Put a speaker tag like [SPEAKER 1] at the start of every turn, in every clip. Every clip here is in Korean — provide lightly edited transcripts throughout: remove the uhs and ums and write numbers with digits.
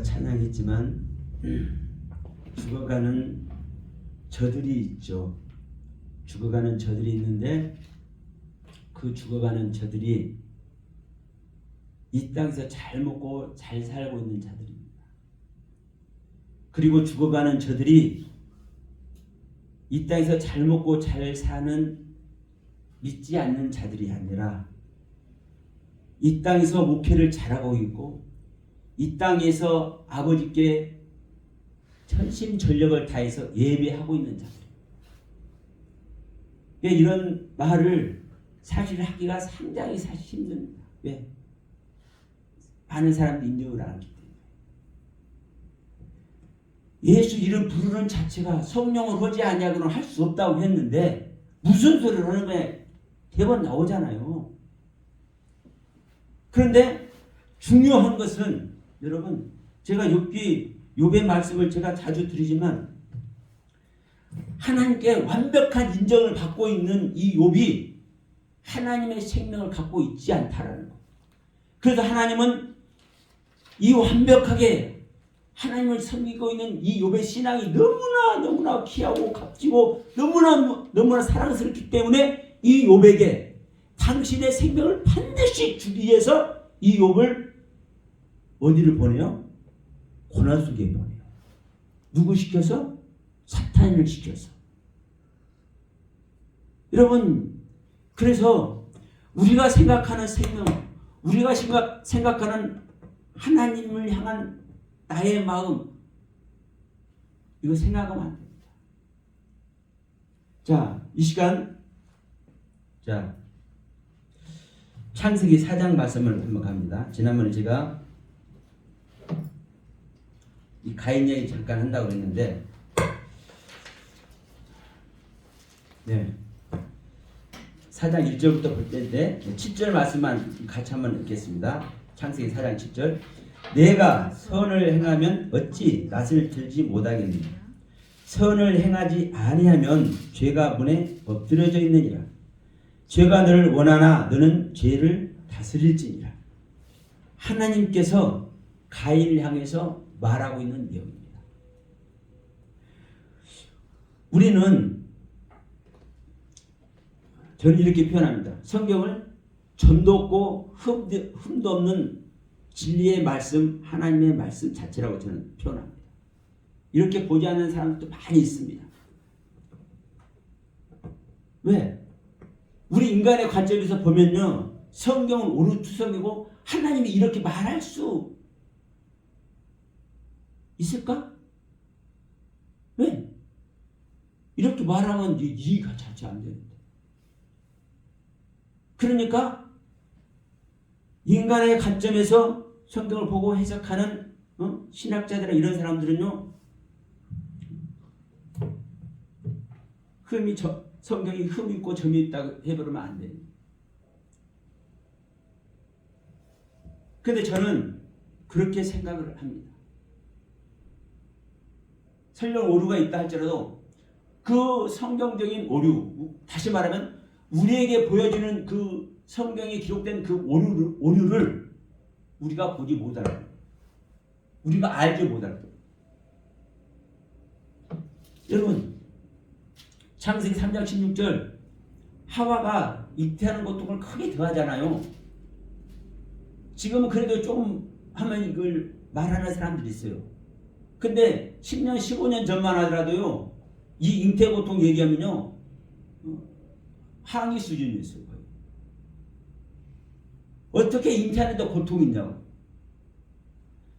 [SPEAKER 1] 찬양했지만 죽어가는 저들이 있죠. 죽어가는 저들이 있는데 그 죽어가는 저들이 이 땅에서 잘 먹고 잘 살고 있는 자들입니다. 그리고 죽어가는 저들이 이 땅에서 잘 먹고 잘 사는 믿지 않는 자들이 아니라 이 땅에서 목회를 잘하고 있고 이 땅에서 아버지께 전심전력을 다해서 예배하고 있는 자들. 이런 말을 사실 하기가 상당히 사실 힘듭니다. 왜? 많은 사람들이 인정을 안 하기 때문에. 예수 이름 부르는 자체가 성령을 허지 아니하고는 할 수 없다고 했는데 무슨 소리를 하는 거야? 대번 나오잖아요. 그런데 중요한 것은 여러분, 제가 욥의 말씀을 제가 자주 드리지만 하나님께 완벽한 인정을 받고 있는 이 욥이 하나님의 생명을 갖고 있지 않다라는 것. 그래서 하나님은 이 완벽하게 하나님을 섬기고 있는 이 욥의 신앙이 너무나 귀하고 값지고 너무나 사랑스럽기 때문에 이 욥에게 당신의 생명을 반드시 주기 위해서 이 욥을 어디를 보내요? 고난 속에 보내요. 누구 시켜서? 사탄을 시켜서. 여러분, 그래서 우리가 생각하는 생명, 우리가 생각하는 하나님을 향한 나의 마음, 이거 생각하면 안 됩니다. 자, 이 시간, 자, 창세기 4장 말씀을 한번 갑니다. 지난번에 제가 이 가인 얘기 잠깐 한다고 그랬는데, 네, 4장 1절부터 볼 때인데 7절 말씀만 같이 한번 읽겠습니다. 창세기 4장 7절. 내가 선을 행하면 어찌 낯을 들지 못하겠느냐. 선을 행하지 아니하면 죄가 문에 엎드려져 있느니라. 죄가 너를 원하나 너는 죄를 다스릴지니라. 하나님께서 가인을 향해서 말하고 있는 내용입니다. 저는 이렇게 표현합니다. 성경을 점도 없고 흠도 없는 진리의 말씀, 하나님의 말씀 자체라고 저는 표현합니다. 이렇게 보지 않는 사람들도 많이 있습니다. 왜? 우리 인간의 관점에서 보면요, 성경은 오류투성이고 하나님이 이렇게 말할 수 있을까? 왜? 이렇게 말하면 이해가 자체 안 되는데. 그러니까 인간의 관점에서 성경을 보고 해석하는 신학자들이나 이런 사람들은요, 성경이 흠이 있고 점이 있다고 해버리면 안 돼요. 근데 저는 그렇게 생각을 합니다. 설령 오류가 있다 할지라도 그 성경적인 오류, 다시 말하면 우리에게 보여주는 그 성경에 기록된 그 오류를 우리가 보지 못할 거예요. 우리가 알지 못할 거예요. 여러분, 창세기 3장 16절, 하와가 잉태하는 고통을 크게 더하잖아요. 지금은 그래도 조금 하면 이걸 말하는 사람들이 있어요. 근데 10년, 15년 전만 하더라도요, 이 잉태 고통 얘기하면요, 항의 수준이었어요. 어떻게 잉태하는데 고통이 있냐고.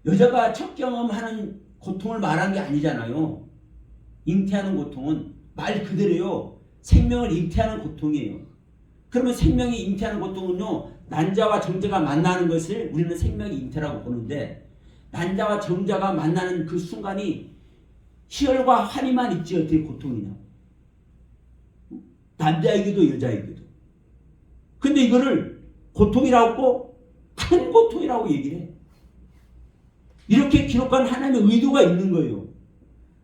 [SPEAKER 1] 여자가 첫 경험하는 고통을 말한 게 아니잖아요. 잉태하는 고통은 말 그대로요, 생명을 잉태하는 고통이에요. 그러면 생명이 잉태하는 고통은요, 난자와 정자가 만나는 것을 우리는 생명의 잉태라고 보는데, 난자와 정자가 만나는 그 순간이 희열과 환희만 있지 어떻게 고통이냐. 남자에게도 여자에게도. 근데 이거를 고통이라고, 큰 고통이라고 얘기를 해. 이렇게 기록한 하나님의 의도가 있는 거예요.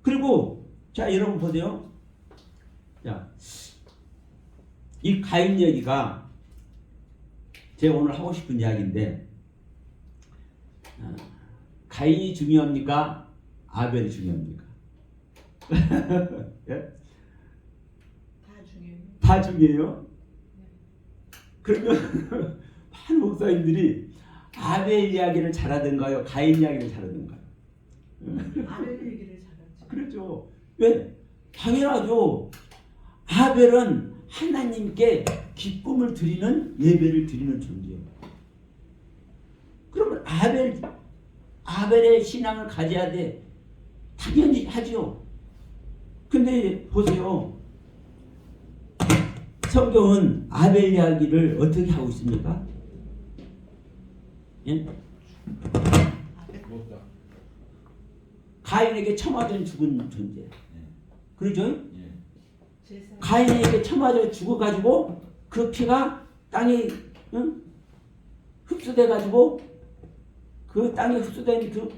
[SPEAKER 1] 그리고 자, 여러분 보세요. 자, 이 가인 얘기가 제가 오늘 하고 싶은 이야기인데, 가인이 중요합니까? 아벨이 중요합니까? 예?
[SPEAKER 2] 다 중요해요.
[SPEAKER 1] 다 중요해요? 그러면 많은 목사님들이 아벨 이야기를 잘하던가요? 가인 이야기를 잘하던가요?
[SPEAKER 2] 아벨 얘기를 잘하죠.
[SPEAKER 1] 그렇죠. 왜? 당연하죠. 아벨은 하나님께 기쁨을 드리는 예배를 드리는 존재예요. 그러면 아벨의 신앙을 가져야 돼. 당연히 하죠. 근데 보세요. 성경은 아벨 이야기를 어떻게 하고 있습니까? 예?
[SPEAKER 2] 아벨.
[SPEAKER 1] 가인에게 쳐맞아 죽은 존재. 그러죠?
[SPEAKER 2] 제사.
[SPEAKER 1] 가인에게 쳐맞아 죽어가지고 그 피가 땅에 흡수돼가지고 그 땅에 흡수된 그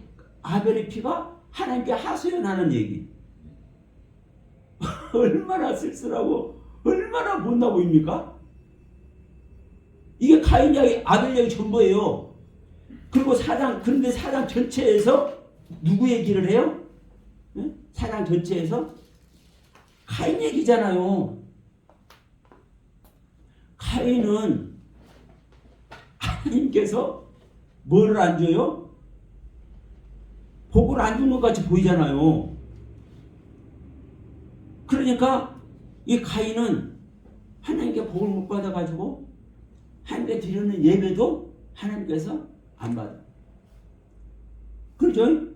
[SPEAKER 1] 아벨의 피가 하나님께 하소연하는 얘기. 얼마나 쓸쓸하고 얼마나 못나 보입니까? 이게 가인 이야기, 아벨 이야기 전부예요. 그리고 그런데 사장 전체에서 누구 얘기를 해요? 네? 사장 전체에서 가인 얘기잖아요. 가인은 하나님께서 뭐를 안 줘요? 복을 안 준 것 같이 보이잖아요. 그러니까 이 가인은 하나님께 복을 못 받아가지고 하나님께 드리는 예배도 하나님께서 안 받아. 그렇죠?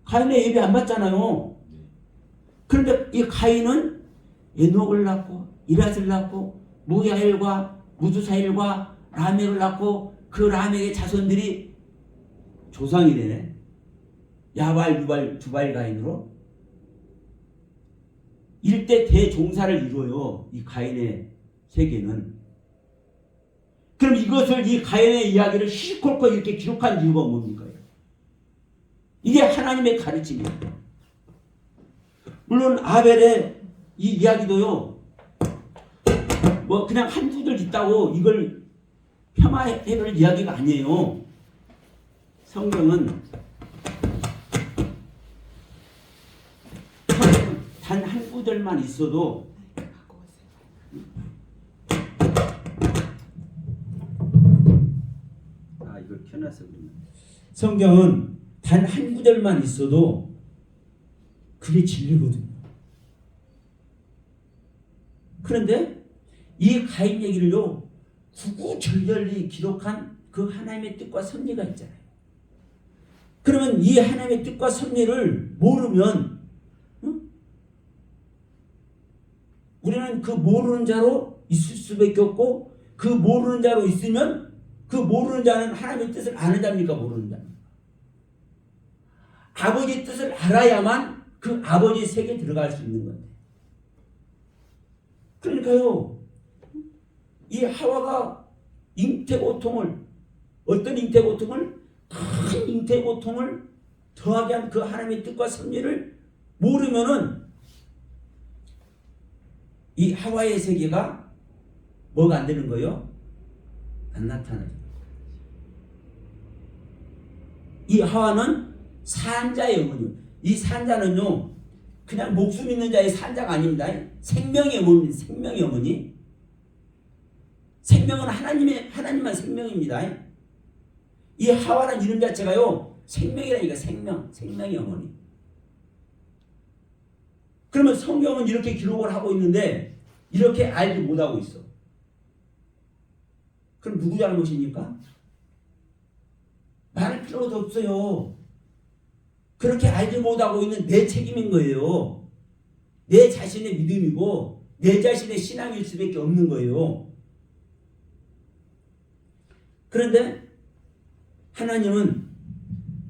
[SPEAKER 1] 가인의 예배 안 받잖아요. 그런데 이 가인은 에녹을 낳고 이랏을 낳고 무야엘과 무두사일과 라멕을 낳고 그 라멕의 자손들이 조상이 되네. 야발, 유발, 두발 가인으로 일대 대종사를 이루어요. 이 가인의 세계는. 그럼 이것을 이 가인의 이야기를 시시콜콜 이렇게 기록한 이유가 뭡니까? 이게 하나님의 가르침입니다. 물론 아벨의 이 이야기도요. 뭐 그냥 한 구절 있다고 이걸 폄하해볼 이야기가 아니에요. 성경은 단 한 구절만 있어도 이걸 켜놨어 그러면. 성경은 단 한 구절만 있어도 그게 진리거든요. 그런데 이 가인 얘기를요 구구절절히 기록한 그 하나님의 뜻과 섭리가 있잖아요. 그러면 이 하나님의 뜻과 섭리를 모르면 우리는 그 모르는 자로 있을 수밖에 없고, 그 모르는 자로 있으면 그 모르는 자는 하나님의 뜻을 아는 자입니까? 모르는 자입니까? 아버지의 뜻을 알아야만 그 아버지의 세계에 들어갈 수 있는 건데. 그러니까요, 이 하와가 잉태고통을, 어떤 잉태고통을, 큰 잉태고통을 더하게 한 그 하나님의 뜻과 섭리를 모르면은 이 하와의 세계가 뭐가 안 되는 거예요? 안 나타나죠. 이 하와는 산자의 어머니. 이 산자는요, 그냥 목숨 있는 자의 산자가 아닙니다. 생명의 어머니, 생명의 어머니. 생명은 하나님만 생명입니다. 이 하와라는 이름 자체가요, 생명이라니까 생명의 어머니. 그러면 성경은 이렇게 기록을 하고 있는데 이렇게 알지 못하고 있어. 그럼 누구 잘못입니까? 말할 필요도 없어요. 그렇게 알지 못하고 있는 내 책임인 거예요. 내 자신의 믿음이고 내 자신의 신앙일 수밖에 없는 거예요. 그런데 하나님은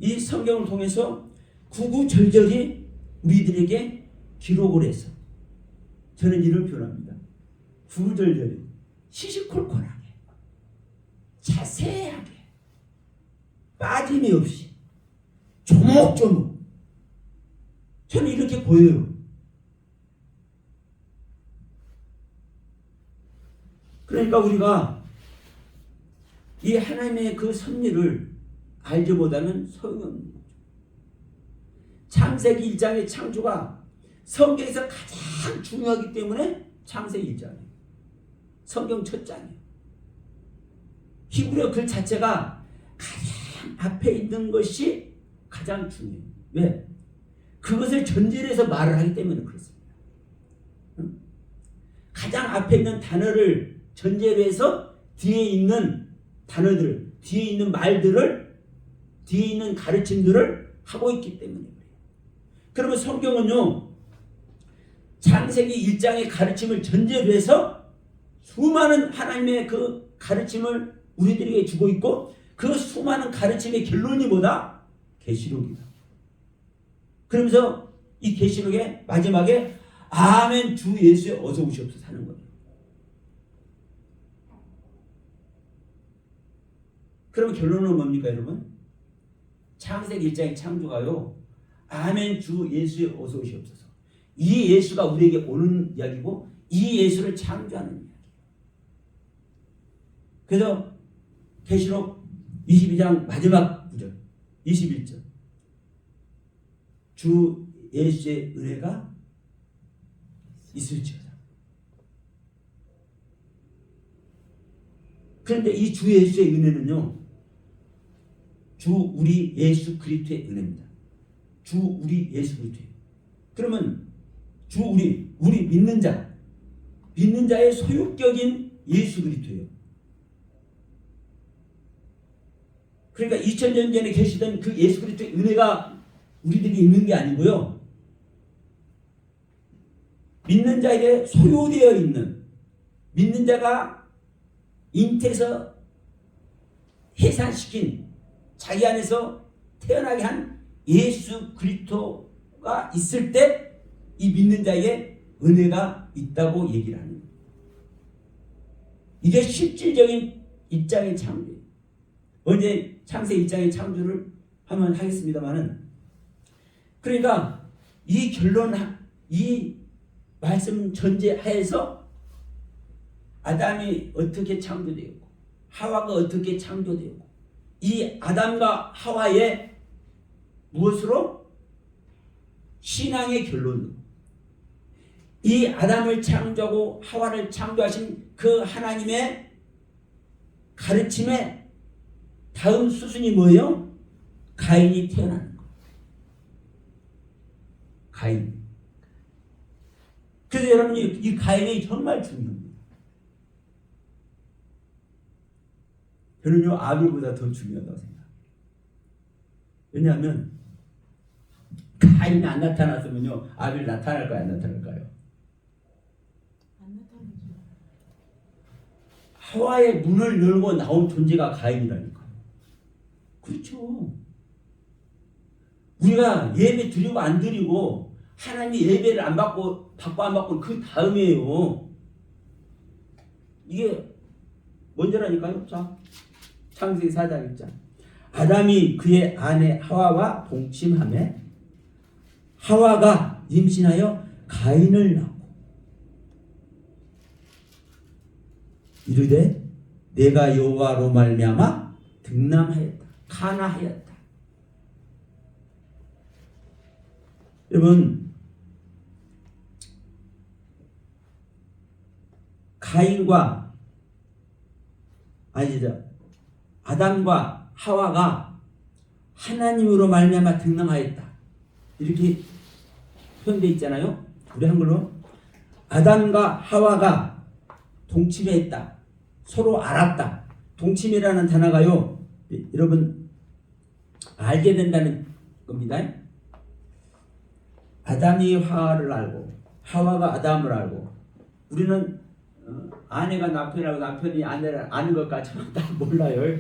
[SPEAKER 1] 이 성경을 통해서 구구절절히 우리들에게 기록을 해서, 저는 이를 표현합니다. 구구절절히 시시콜콜하게 자세하게 빠짐이 없이 조목조목 저는 이렇게 보여요. 그러니까 우리가 이 하나님의 그 섭리를 알지 못하면 소용없는 거죠. 창세기 1장의 창조가 성경에서 가장 중요하기 때문에 창세기 1장이에요. 성경 첫 장이에요. 히브리어 글 자체가 가장 앞에 있는 것이 가장 중요해요. 왜? 그것을 전제로 해서 말을 하기 때문에 그렇습니다. 가장 앞에 있는 단어를 전제로 해서 뒤에 있는 단어들을, 뒤에 있는 말들을, 뒤에 있는 가르침들을 하고 있기 때문에 그래요. 그러면 성경은요, 창세기 1장의 가르침을 전제로 해서 수많은 하나님의 그 가르침을 우리들에게 주고 있고, 그 수많은 가르침의 결론이 뭐다? 계시록이다. 그러면서 이 계시록의 마지막에 아멘 주 예수에 어서 오시옵소서 하는 거예요. 그럼 결론은 뭡니까 여러분? 창세기 1장의 창조가요, 아멘 주 예수에 어서 오시옵소서. 이 예수가 우리에게 오는 이야기고, 이 예수를 창조하는 이야기예요. 그래서 계시록 22장 마지막 구절 21절, 주 예수의 은혜가 있을지어다. 그런데 이 주 예수의 은혜는요, 주 우리 예수 그리스도의 은혜입니다. 주 우리 예수 그리스도예요. 그러면 주 우리 믿는 자의 소유격인 예수 그리스도예요. 그러니까 2000년 전에 계시던 그 예수 그리스도의 은혜가 우리들이 있는 게 아니고요, 믿는 자에게 소유되어 있는, 믿는 자가 잉태해서 해산시킨, 자기 안에서 태어나게 한 예수 그리스도가 있을 때 이 믿는 자에게 은혜가 있다고 얘기를 하는 거예요. 이게 실질적인 입장의 창조예요. 언제 창세 1장의 창조를 하면 하겠습니다만은, 그러니까 이 결론, 이 말씀 전제하에서 아담이 어떻게 창조되었고 하와가 어떻게 창조되었고, 이 아담과 하와의 무엇으로? 신앙의 결론으로, 이 아담을 창조하고 하와를 창조하신 그 하나님의 가르침의 다음 수순이 뭐예요? 가인이 태어나는 거. 가인. 그래서 여러분, 이 가인이 정말 중요합니다. 저는요, 아벨보다 더 중요하다고 생각합니다. 왜냐하면 가인이 안 나타났으면요, 아벨 나타날까요, 안 나타날까요?
[SPEAKER 2] 안 나타나죠.
[SPEAKER 1] 하와의 문을 열고 나온 존재가 가인이라니까요. 그렇죠. 우리가 예배 드리고 안 드리고, 하나님이 예배를 안 받고 안 받고 그 다음이에요. 이게 먼저라니까요. 자, 창세기 4장 1장. 아담이 그의 아내 하와와 동침하매 하와가 임신하여 가인을 낳고 이르되 내가 여호와로 말미암아 등남하였다, 가나하였다. 여러분, 가인과 아담과 하와가 하나님으로 말미암아 등남하였다, 이렇게 표현되어 있잖아요. 우리 한글로 아담과 하와가 동침했다, 서로 알았다. 동침이라는 단어가요, 여러분 알게 된다는 겁니다. 아담이 하와를 알고 하와가 아담을 알고, 우리는 아내가 남편하고 남편이 아내를 아는 것 같지만 다 몰라요.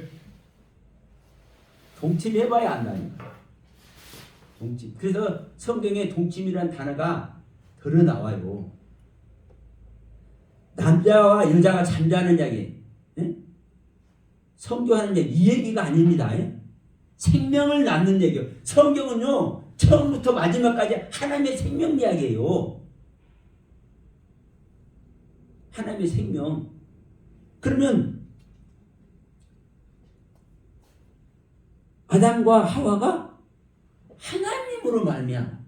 [SPEAKER 1] 동침해봐야 안다니까. 동침. 그래서 성경에 동침이라는 단어가 들어 나와요. 남자와 여자가 잠자는 이야기, 성교하는 얘기, 이 얘기가 아닙니다. 생명을 낳는 얘기예요. 성경은요, 처음부터 마지막까지 하나님의 생명 이야기예요. 하나님의 생명. 그러면 아담과 하와가 하나님으로 말미암아,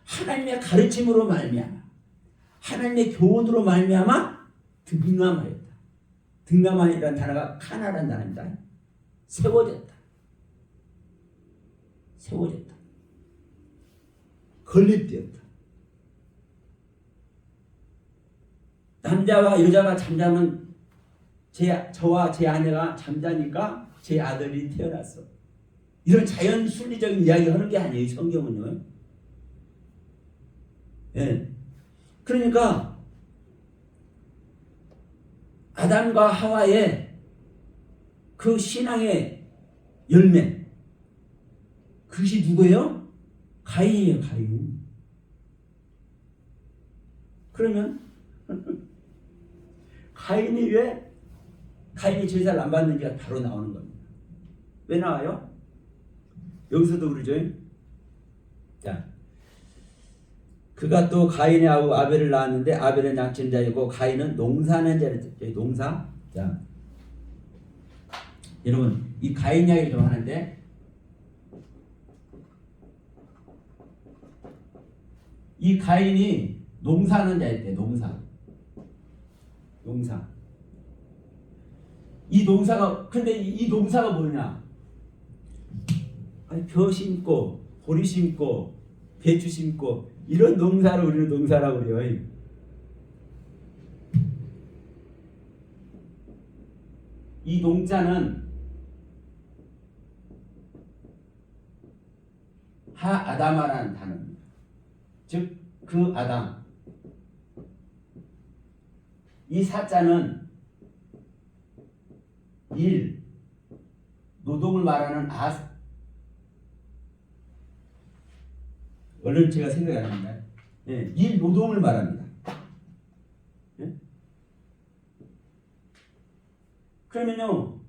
[SPEAKER 1] 하나님의 가르침으로 말미암아, 하나님의 교훈으로 말미암아 등남하였다. 등남하이라는 단어가 카나라는 단어입니다. 세워졌다. 세워졌다. 건립되었다. 남자와 여자가 잠자면 저와 제 아내가 잠자니까 제 아들이 태어났어. 이런 자연 순리적인 이야기 하는 게 아니에요. 성경은요. 예. 그러니까 아담과 하와의 그 신앙의 열매, 그것이 누구예요? 가인이에요. 가인. 그러면 가인이 왜 가인이 제사를 안 받는지가 바로 나오는 겁니다. 왜 나와요? 여기서도 그러죠. 자, 그가 또 가인의 아우 아벨을 낳았는데 아벨은 양치는 자이고 가인은 농사하는 자였죠. 농사. 자, 여러분 이 가인 이야기를 좀 하는데, 이 가인이 농사하는 자였대. 농사. 이 농사가, 근데 이 농사가 뭐냐? 아니, 벼 심고 보리 심고 배추 심고 이런 농사를 우리는 농사라고 그래요. 이 농자는 하아다마라는 단어입니다. 즉 그 아담. 이 사자는 일, 노동을 말하는 얼른 제가 생각이 안 납니다. 예, 일, 노동을 말합니다. 예? 그러면요,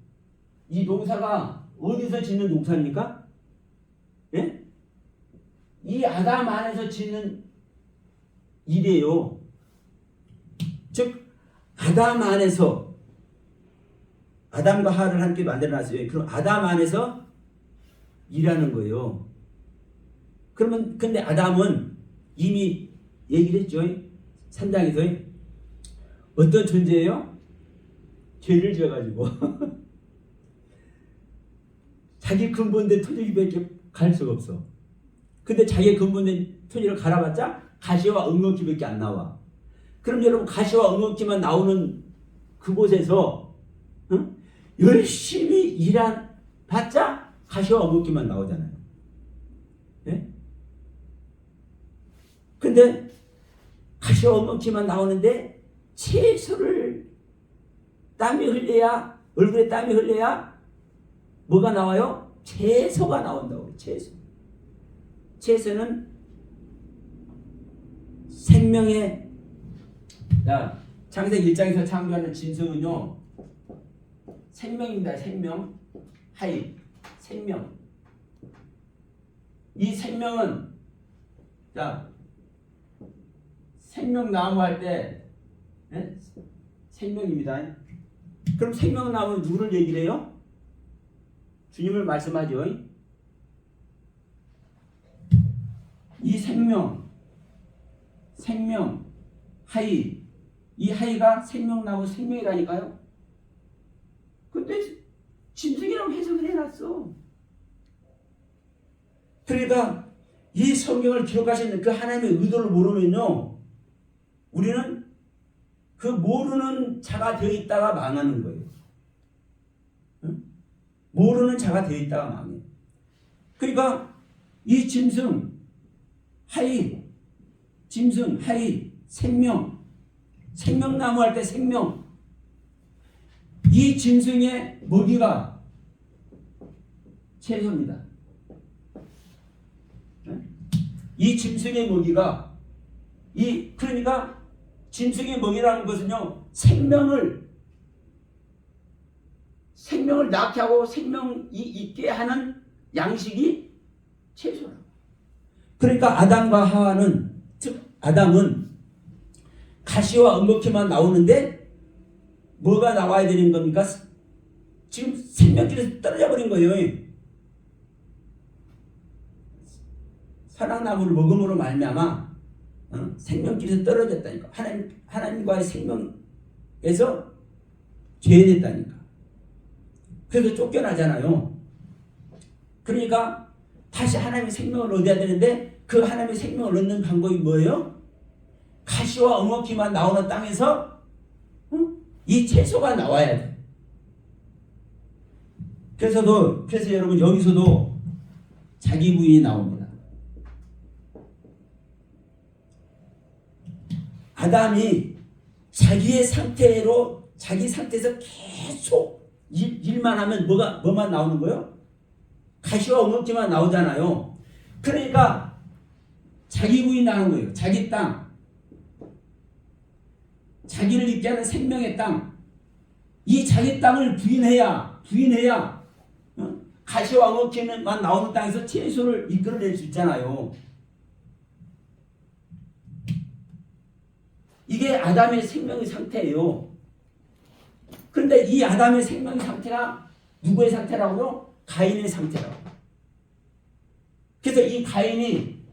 [SPEAKER 1] 이 농사가 어디서 짓는 농사입니까? 예? 이 아담 안에서 짓는 일이에요. 즉 아담 안에서, 아담과 하와를 함께 만들어놨어요. 그럼 아담 안에서 일하는 거예요. 그러면 근데 아담은 이미 얘기를 했죠. 3장에서 어떤 존재예요? 죄를 지어가지고 자기 근본된 토지밖에 갈 수가 없어. 근데 자기 근본된 토지를 갈아봤자 가시와 엉겅퀴밖에 안 나와. 그럼 여러분 가시와 엉겅퀴만 나오는 그곳에서 열심히 일한 봤자 가시와 엉겅퀴만 나오잖아요. 예? 근데 가시와 엉겅퀴만 나오는데 채소를 땀이 흘려야, 얼굴에 땀이 흘려야 뭐가 나와요? 채소가 나온다고. 채소는 생명의, 자, 창세기 1장에서 창조하는 짐승은요 생명입니다. 생명. 하이. 생명. 이 생명은, 자, 생명나무 할 때, 예? 생명입니다. 그럼 생명나무는 누구를 얘기를 해요? 주님을 말씀하죠. 이 생명, 하이. 이 하이가 생명나무 생명이라니까요. 근데 짐승이라고 해석을 해놨어. 그러니까 이 성경을 기록하시는 그 하나님의 의도를 모르면요, 우리는 그 모르는 자가 되어 있다가 망하는 거예요. 응? 모르는 자가 되어 있다가 망해요. 그러니까 이 짐승, 하이, 생명나무 할 때 생명, 이 짐승의 먹이가 채소입니다. 이 짐승의 먹이가, 그러니까 짐승의 먹이라는 것은요, 생명을 낳게 하고 생명이 있게 하는 양식이 채소라고. 그러니까 아담과 하와는, 즉 아담은 가시와 엉겅퀴만 나오는데 뭐가 나와야 되는 겁니까? 지금 생명줄에서 떨어져 버린 거예요. 선악나무를 먹음으로 말미암아 생명길에서 떨어졌다니까. 하나님과의 생명에서 죄됐다니까. 그래서 쫓겨나잖아요. 그러니까 다시 하나님의 생명을 얻어야 되는데 그 하나님의 생명을 얻는 방법이 뭐예요? 가시와 엉겅퀴만 나오는 땅에서 이 채소가 나와야 돼. 그래서 여러분 여기서도 자기 부인이 나옵니다. 아담이 자기 상태에서 계속 일만 하면 뭐만 나오는 거예요? 가시와 엉겅퀴만 나오잖아요. 그러니까 자기 부인이 나오는 거예요. 자기 땅, 자기를 있게 하는 생명의 땅. 이 자기 땅을 부인해야 가시와 엉겅퀴만 나오는 땅에서 채소를 이끌어낼 수 있잖아요. 이게 아담의 생명의 상태예요. 그런데 이 아담의 생명의 상태가 누구의 상태라고요? 가인의 상태라고. 그래서 이 가인이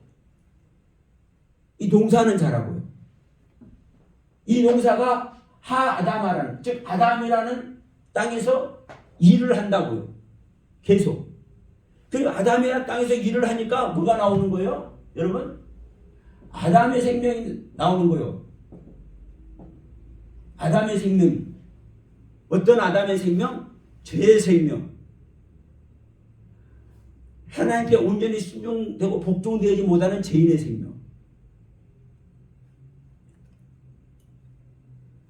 [SPEAKER 1] 이 농사는 잘하고요. 이 농사가 하아담아라는, 즉 아담이라는 땅에서 일을 한다고요. 계속. 그리고 아담이라는 땅에서 일을 하니까 뭐가 나오는 거예요? 여러분? 아담의 생명이 나오는 거예요. 아담의 생명. 어떤 아담의 생명? 죄의 생명. 하나님께 온전히 순종되고 복종되지 못하는 죄인의 생명.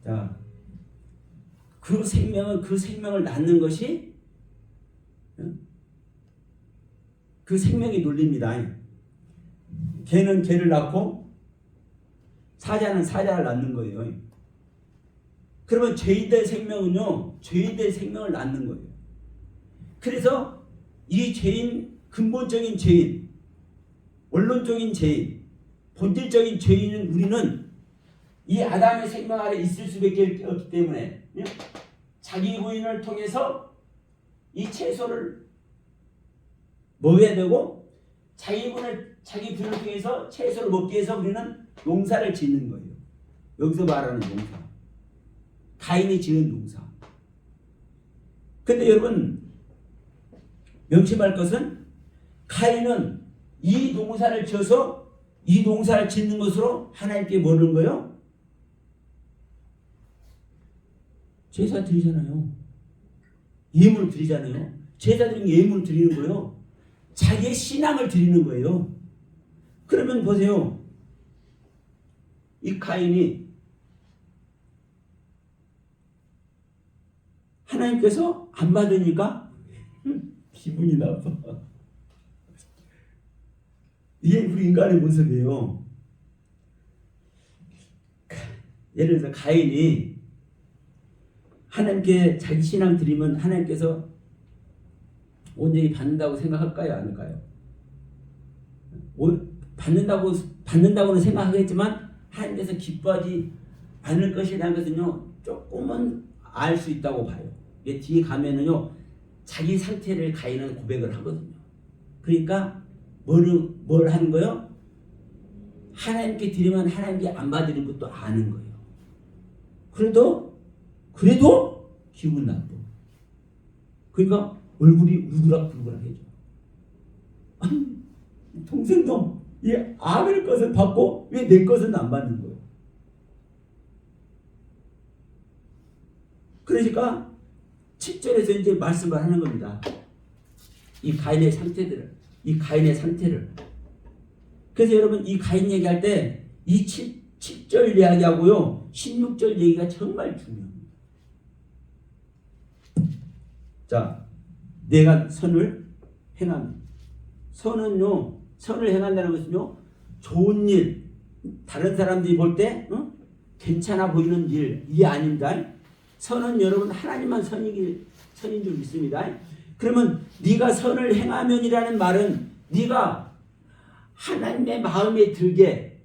[SPEAKER 1] 자, 그 생명을 낳는 것이 그 생명이 논리입니다. 개는 개를 낳고 사자는 사자를 낳는 거예요. 그러면 죄인의 생명은요, 죄인의 생명을 낳는 거예요. 그래서 이 죄인, 근본적인 죄인, 원론적인 죄인, 본질적인 죄인은 우리는 이 아담의 생명 아래 있을 수밖에 없기 때문에 자기 부인을 통해서 이 채소를 먹어야 되고 자기 부인을 통해서 채소를 먹기 위해서 우리는 농사를 짓는 거예요. 여기서 말하는 농사. 가인이 지은 농사. 근데 여러분 명심할 것은 가인은 이 농사를 지어서 이 농사를 짓는 것으로 하나님께 뭐는 거예요? 제사 드리잖아요. 예물을 드리잖아요. 제사 드리는 예물을 드리는 거예요. 자기의 신앙을 드리는 거예요. 그러면 보세요. 이 가인이 하나님께서 안 받으니까 기분이 나빠. 이게 우리 인간의 모습이에요. 예를 들어서 가인이 하나님께 자기 신앙 드리면 하나님께서 온전히 받는다고 생각할까요? 안 할까요? 받는다고는 생각하겠지만 하나님께서 기뻐하지 않을 것이라는 것은요, 조금은 알 수 있다고 봐요. 이게 뒤에 가면은요, 자기 상태를 가인은 고백을 하거든요. 그러니까 뭘 하는 거예요? 하나님께 드리면 하나님께 안 받는 것도 아는 거예요. 그래도 기분 나빠. 그러니까 얼굴이 울그락불그락해져. 동생도 이 아벨 것을 받고 왜 내 것은 안 받는 거예요? 그러니까 7절에서 이제 말씀을 하는 겁니다. 이 가인의 상태를. 그래서 여러분 이 가인 얘기할 때 이 7절 이야기하고요 16절 얘기가 정말 중요합니다. 자, 내가 선을 행합니다. 선을 행한다는 것은요, 좋은 일, 다른 사람들이 볼 때 괜찮아 보이는 일, 이게 아닙니다. 선은 여러분 하나님만 선인 줄 믿습니다. 그러면 네가 선을 행하면이라는 말은 네가 하나님의 마음에 들게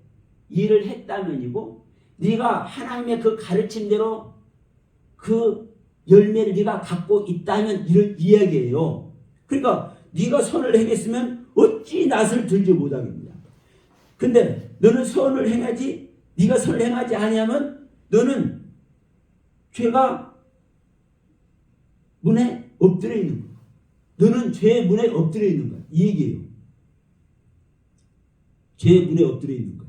[SPEAKER 1] 일을 했다면이고, 네가 하나님의 그 가르침대로 그 열매를 네가 갖고 있다면 이런 이야기예요. 그러니까 네가 선을 행했으면 어찌 낯을 들지 못하겠느냐. 근데 너는 선을 행하지 네가 선을 행하지 아니하면 너는 죄가 문에 엎드려 있는 거야. 너는 죄의 문에 엎드려 있는 거야. 이 얘기예요. 죄의 문에 엎드려 있는 거야.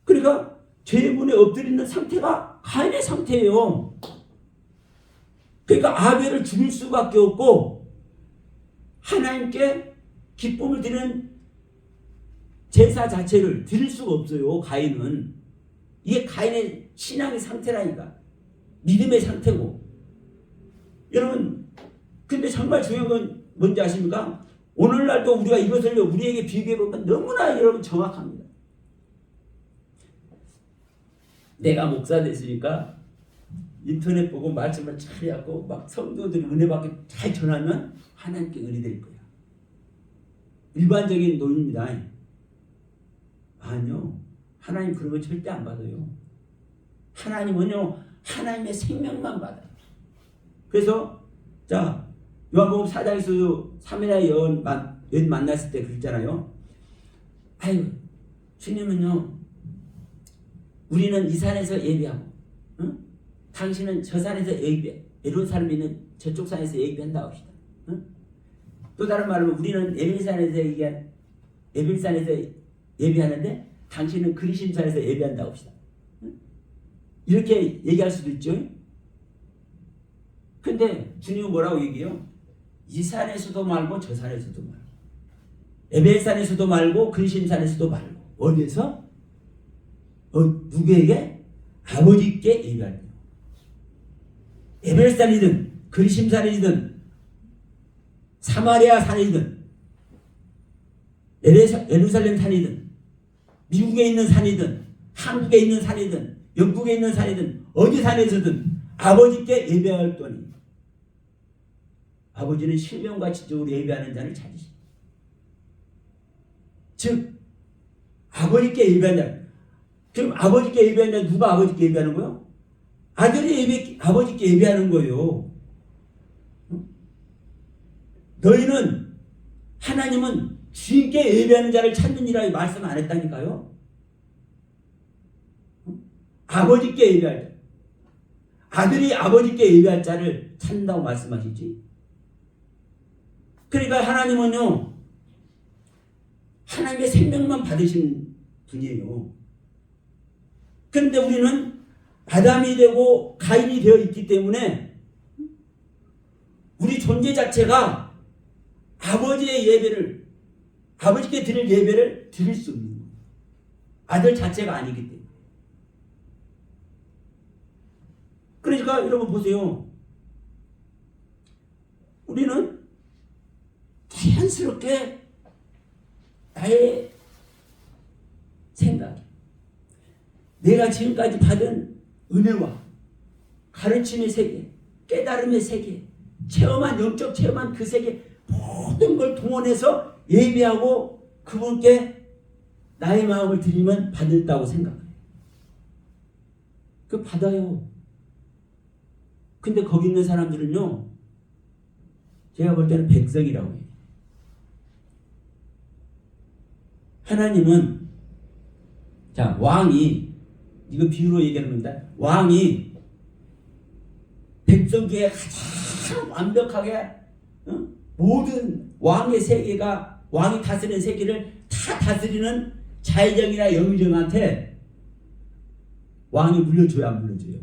[SPEAKER 1] 그러니까 죄의 문에 엎드려 있는 상태가 가인의 상태예요. 그러니까 아벨을 죽일 수밖에 없고 하나님께 기쁨을 드리는 제사 자체를 드릴 수가 없어요. 가인은. 이게 가인의 신앙의 상태라니까. 믿음의 상태고. 여러분 근데 정말 중요한 건 뭔지 아십니까? 오늘날도 우리가 이것을 우리에게 비교해보면 너무나 여러분 정확합니다. 내가 목사 됐으니까 인터넷 보고 말씀을 잘 해갖고 막 성도들이 은혜 받게 잘 전하면 하나님께 은혜될 거야. 일반적인 논입니다. 아니요. 하나님 그런 거 절대 안 받아요. 하나님은요. 하나님의 생명만 받아요. 그래서 자 요한복음 4장에서 3일의 여인 만났을 때 그랬잖아요. 아유 주님은요. 우리는 이 산에서 예배하고 응? 당신은 저 산에서 예배 예루살렘에 있는 저쪽 산에서 예배한다 합시다. 응? 또 다른 말로 우리는 에빌산에서 예배하는데 당신은 그리심산에서 예배한다 합시다. 응? 이렇게 얘기할 수도 있죠. 근데 주님은 뭐라고 얘기해요? 이 산에서도 말고 저 산에서도 말고 에벨산에서도 말고 그리심산에서도 말고 어디에서? 누구에게? 아버지께 예배할 때. 에벨산이든 그리심산이든 사마리아 산이든 예루살렘 산이든 미국에 있는 산이든 한국에 있는 산이든 영국에 있는 산이든 어디 산에서든 아버지께 예배할 거니 아버지는 실명과 지적으로 예배하는 자를 찾으십니다. 즉 아버지께 예배하는 자. 그럼 아버지께 예배하는 자 누가 아버지께 예배하는 거예요? 아들이 아버지께 예배하는 거예요. 너희는 하나님은 주인께 예배하는 자를 찾느니라 말씀 안 했다니까요. 아버지께 예배할 자. 아들이 아버지께 예배할 자를 찾는다고 말씀하시지. 그러니까 하나님은요. 하나님의 생명만 받으신 분이에요. 그런데 우리는 아담이 되고 가인이 되어 있기 때문에 우리 존재 자체가 아버지의 예배를 아버지께 드릴 예배를 드릴 수 없는 거예요. 아들 자체가 아니기 때문에. 그러니까 여러분 보세요. 우리는 자연스럽게 나의 생각, 내가 지금까지 받은 은혜와 가르침의 세계, 깨달음의 세계, 체험한 영적 체험한 그 세계 모든 걸 동원해서 예배하고 그분께 나의 마음을 드리면 받았다고 생각해요. 그 받아요. 근데 거기 있는 사람들은요, 제가 볼 때는 백성이라고 해요. 하나님은 자 왕이 이거 비유로 얘기하는 겁니다. 왕이 백성 중에 가장 완벽하게 모든 왕의 세계가 왕이 다스리는 세계를 다 다스리는 자의정이나 영의정한테 왕이 물려줘야 안 물려줘요?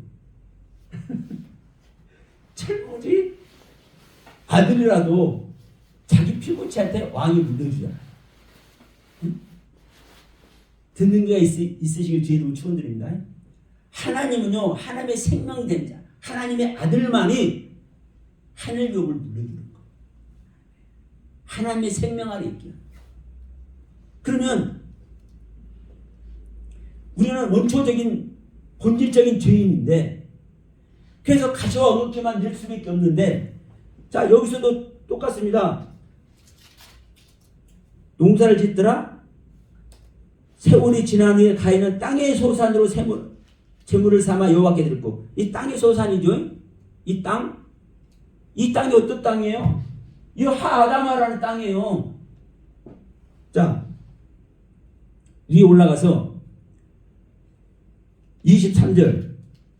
[SPEAKER 1] 철부지 아들이라도 자기 피부치한테 왕이 물려주잖아. 응? 듣는 게 있으시길 주의 축원드립니다. 하나님은요, 하나님의 생명된 자, 하나님의 아들만이 하늘복을 물려주는 거. 하나님의 생명 아래 있기를. 그러면 우리는 원초적인 본질적인 죄인인데, 그래서 가시와 어둡게만 늘 수밖에 없는데, 자 여기서도 똑같습니다. 농사를 짓더라. 세월이 지난 후에 가인은 땅의 소산으로 재물을 삼아 여호와께 드렸고, 이 땅의 소산이죠. 이 땅이 어떤 땅이에요? 이 하아다마라는 땅이에요. 자, 위에 올라가서 23절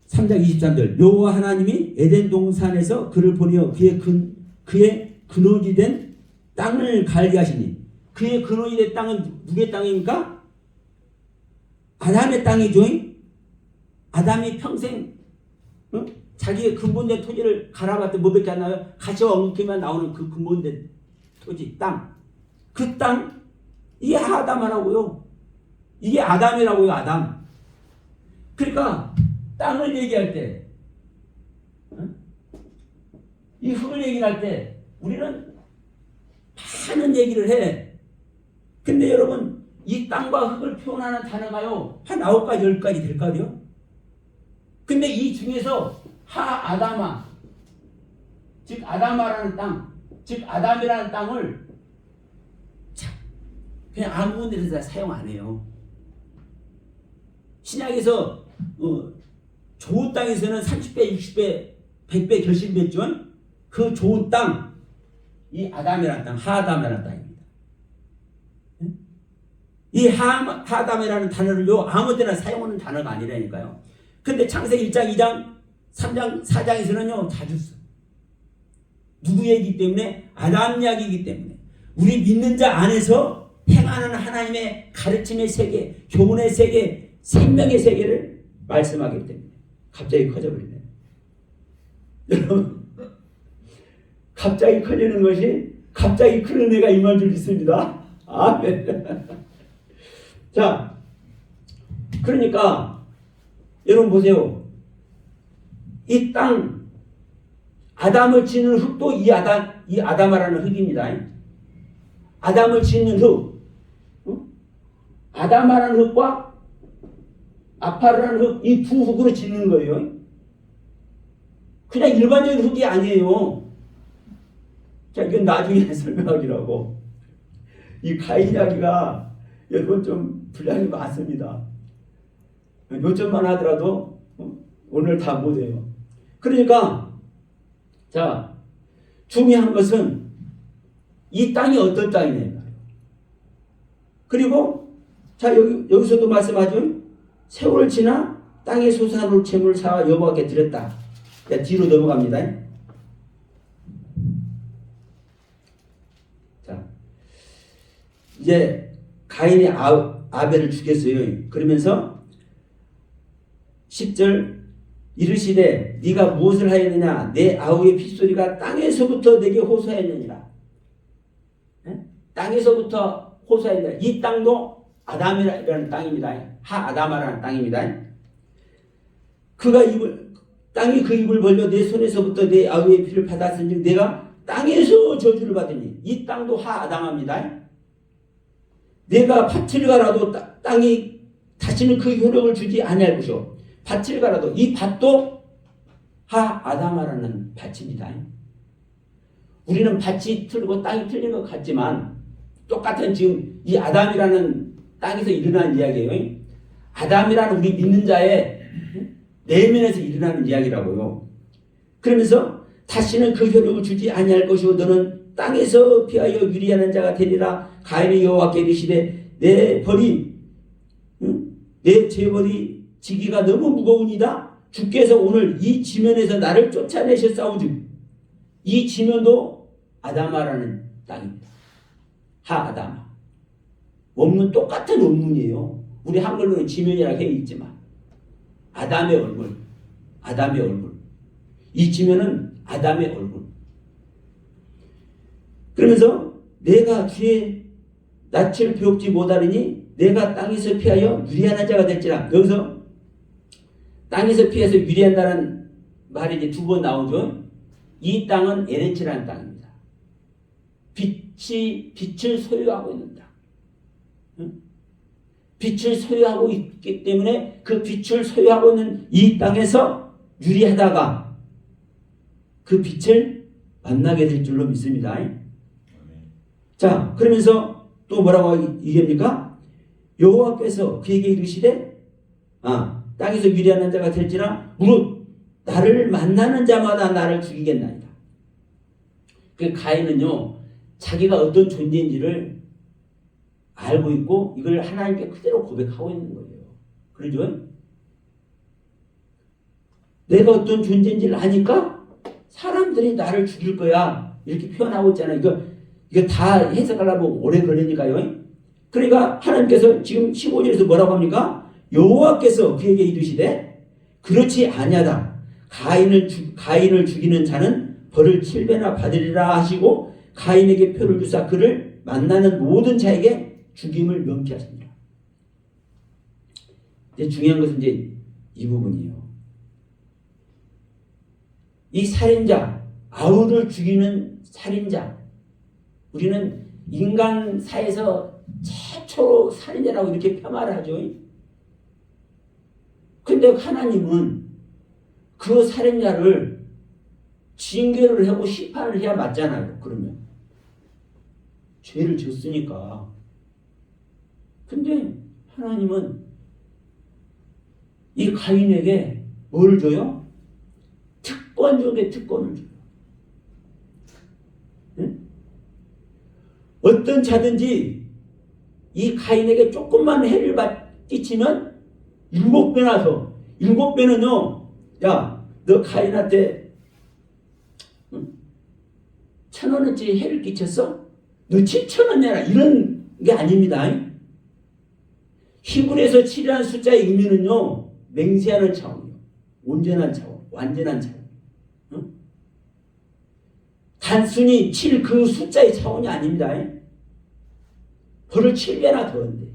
[SPEAKER 1] 3장 23절 여호와 하나님이 에덴 동산에서 그를 보내어 그의 근원이 된 땅을 갈게 하시니 그의 근원이 된 땅은 누구의 땅입니까? 아담의 땅이죠. 아담이 평생 자기의 근본된 토지를 갈아봤더니 뭐밖에 안 나와요? 가시와 엉키만 나오는 그 근본된 토지 땅. 그 땅 이게 아담이라고요. 이게 아담이라고요. 아담. 그러니까 땅을 얘기할 때 이 흙을 얘기할 때 우리는 많은 얘기를 해. 근데 여러분 이 땅과 흙을 표현하는 단어가요 한 9가지 10가지 될까요? 근데 이 중에서 하아담아 즉 아담아라는 땅 즉 아담이라는 땅을 그냥 아무 데서 다 사용 안 해요. 신약에서 좋은 땅에서는 30배, 60배, 100배 결실됐죠. 그 좋은 땅, 이 아담이라는 땅, 하아담이라는 땅입니다. 이 하아담이라는 단어를요 아무 데나 사용하는 단어가 아니라니까요. 근데 창세기 1장, 2장, 3장, 4장에서는요 자주 써. 누구 얘기이기 때문에? 아담 이야기이기 때문에. 우리 믿는 자 안에서 행하는 하나님의 가르침의 세계, 교훈의 세계, 생명의 세계를 말씀하기 때문에 갑자기 커져버리네. 여러분 갑자기 커지는 것이 갑자기 큰 은혜가 임할 줄 믿습니다. 아멘. 자, 그러니까 여러분 보세요. 이 땅 아담을 짓는 흙도 이 아담아라는 흙입니다. 아담을 짓는 흙, 아담아라는 흙과 아파르라는 흙, 이 두 흙으로 짓는 거예요. 그냥 일반적인 흙이 아니에요. 자, 이건 나중에 설명하기라고. 이 가인 이야기가 여러분 좀 분량이 많습니다. 몇 점만 하더라도 오늘 다 못해요. 그러니까 자, 중요한 것은 이 땅이 어떤 땅이냐. 그리고 자 여기서도 말씀하죠. 세월을 지나 땅에 솟아올 재물을 사와 여호와께 드렸다. 뒤로 넘어갑니다. 자, 이제 가인이 아벨을 죽였어요. 그러면서 10절 이르시되 네가 무엇을 하였느냐 내 아우의 핏소리가 땅에서부터 내게 호소하였느니라. 땅에서부터 호소하였느니라. 이 땅도 아담이라는 땅입니다. 하아담아라는 땅입니다. 땅이 그 입을 벌려 내 손에서부터 내 아우의 피를 받았은즉 내가 땅에서 저주를 받으니 이 땅도 하아담아입니다. 내가 밭을 갈아도 땅이 다시는 그 효력을 주지 아니할 것이요 밭을 갈아도 이 밭도 하아담아라는 밭입니다. 우리는 밭이 틀리고 땅이 틀린 것 같지만 똑같은 지금 이 아담이라는 땅에서 일어난 이야기예요. 아담이라는 우리 믿는 자의 내면에서 일어나는 이야기라고요. 그러면서 다시는 그 효력을 주지 아니할 것이고 너는 땅에서 피하여 유리하는 자가 되리라. 가인이 여호와께 이르시되 내 벌이 내 죄벌이 지기가 너무 무거우니다. 주께서 오늘 이 지면에서 나를 쫓아내셨사오즉 이 지면도 아담아라는 땅입니다. 하아담아. 원문 똑같은 원문이에요. 우리 한글로는 지면이라고 해 있지만 아담의 얼굴, 아담의 얼굴. 이 지면은 아담의 얼굴. 그러면서 내가 주의 낯을 배웁지 못하리니 내가 땅에서 피하여 유리한 자가 될지라. 여기서 땅에서 피해서 유리한다는 말이 이제 두 번 나오죠. 이 땅은 에레츠라는 땅입니다. 빛을 소유하고 있는 땅. 빛을 소유하고 있기 때문에 그 빛을 소유하고 있는 이 땅에서 유리하다가 그 빛을 만나게 될 줄로 믿습니다. 자, 그러면서 또 뭐라고 얘기합니까? 여호와께서 그에게 이르시되 땅에서 유리한 자가 될지라 무릇 나를 만나는 자마다 나를 죽이겠나이다. 그 가인은요 자기가 어떤 존재인지를 알고 있고 이걸 하나님께 그대로 고백하고 있는 거예요. 그러죠? 내가 어떤 존재인지를 아니까 사람들이 나를 죽일 거야. 이렇게 표현하고 있잖아요. 이거 다 해석하려면 오래 걸리니까요. 그러니까 하나님께서 지금 15절에서 뭐라고 합니까? 여호와께서 그에게 이르시되 그렇지 아니하다. 가인을 죽이는 자는 벌을 7배나 받으리라 하시고 가인에게 표를 주사 그를 만나는 모든 자에게 죽임을 명쾌하십니다. 이제 중요한 것은 이제 이 부분이에요. 이 살인자, 아우를 죽이는 살인자, 우리는 인간사에서 최초로 살인자라고 이렇게 폄하를 하죠. 근데 하나님은 그 살인자를 징계를 하고 심판을 해야 맞잖아요. 그러면 죄를 졌으니까. 근데 하나님은 이 가인에게 뭘 줘요? 특권 중에 특권을 줘요. 응? 어떤 자든지 이 가인에게 조금만 해를 끼치면 7배나 더. 7배는요. 야, 너 가인한테 1,000원어치 해를 끼쳤어? 너 7,000원 내라. 이런 게 아닙니다. 히브리에서 7이라는 숫자의 의미는요. 맹세하는 차원이요. 온전한 차원. 완전한 차원. 응? 단순히 7 그 숫자의 차원이 아닙니다. 벌을 7배나 더한데.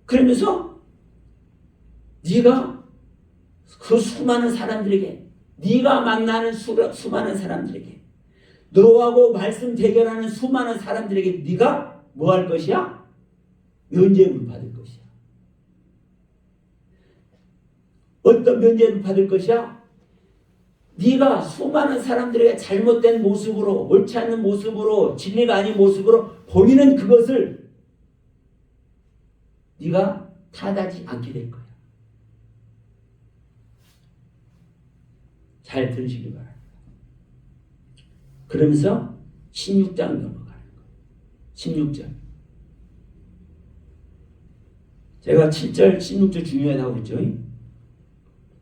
[SPEAKER 1] 그러면서 네가 그 수많은 사람들에게, 네가 만나는 수많은 사람들에게, 너하고 말씀 대결하는 수많은 사람들에게 네가 뭐 할 것이야? 면죄부를 받을 것이야. 어떤 면죄부를 받을 것이야? 네가 수많은 사람들에게 잘못된 모습으로, 옳지 않는 모습으로, 진리가 아닌 모습으로 보이는 그것을 네가 탓하지 않게 될 거야. 잘 들으시기 바랍니다. 그러면서 16장 넘어가는 거예요. 16절. 제가 7절, 16절 중요하다고 했죠.